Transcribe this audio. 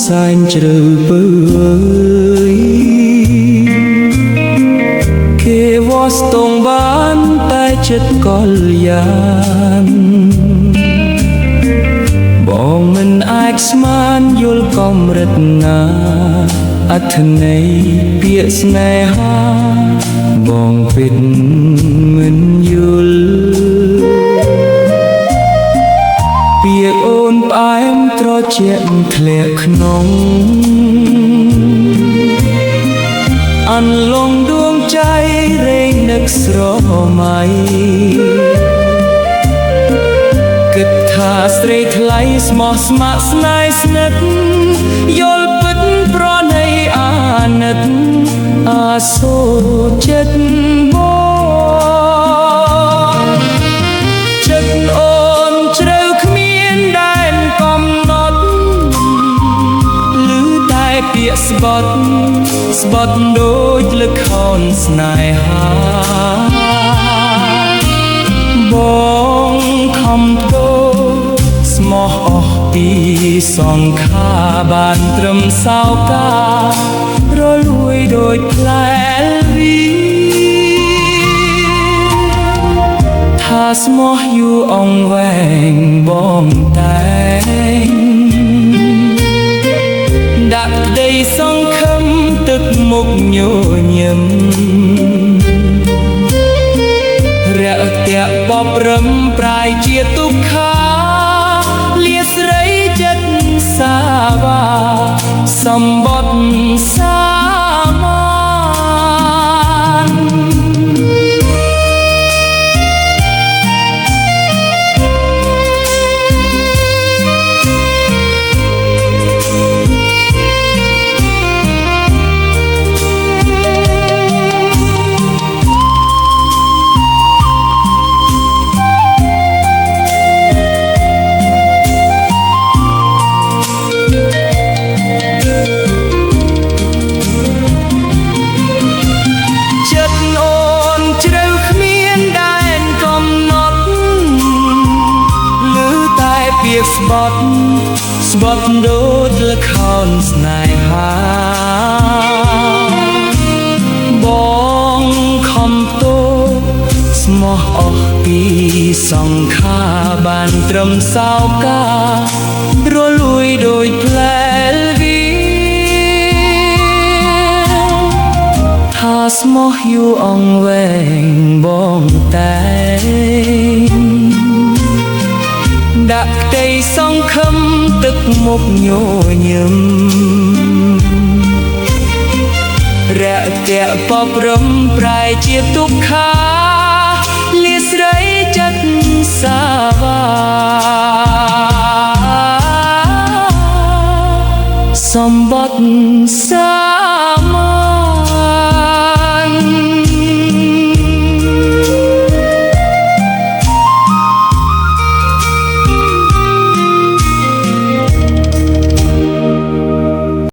សាញ់ជ្រៅពើគេវាស់ស្ទងបានតែចិត្តកលយ៉ាងបងមិនអាចស្មានយល់កម្រិតណាអត្ថន័យពាក្យស្នេហាបងពិតមិនយល់ពាក្យអូនផ្អែមត្រជាក់ធ្លាក់ក្នុងអន្លង់ដួងใจរែងនឹកស្រមៃគិតថាស្រីថ្លៃស្មោះស្ម័គ្រស្នេហ៍ស្និទ្ធយល់ពិតប្រណីអាណិតអាសូរចិត្តបងចិត្តអូនជ្រៅគ្មានដែនកំណត់ឮតែពាក្យស្បត់ដូចល្ខោនស្នេហាបងខំទោស្មោះអស់ពីសង្ខារបានត្រឹមសោការលួយដូចផ្លែវីថាស្មោះយូរអង្វែងបងតែងដាក់ក្តីសង្ឃឹមទឹកមុខញញឹមរាក់ទាក់បបរំប្រាយជាទុក្ខាលាស្រីចិត្តសាវាសម្បត្តិសាមានស្បត់ដូចល្ខោនស្នេហាបងខំទោស្មោះអស់ពីសង្ខារបានត្រឹមសោការលួយដូចផ្លែវីថាស្មោះយូរអង្វែងបងតែដាក់ក្តីសង្ឃឹមទឹកមុខញញឹមរាក់ទាក់បបរំប្រែជាទុក្ខាលាស្រីចិត្តសាវាសម្បត្តិសាមា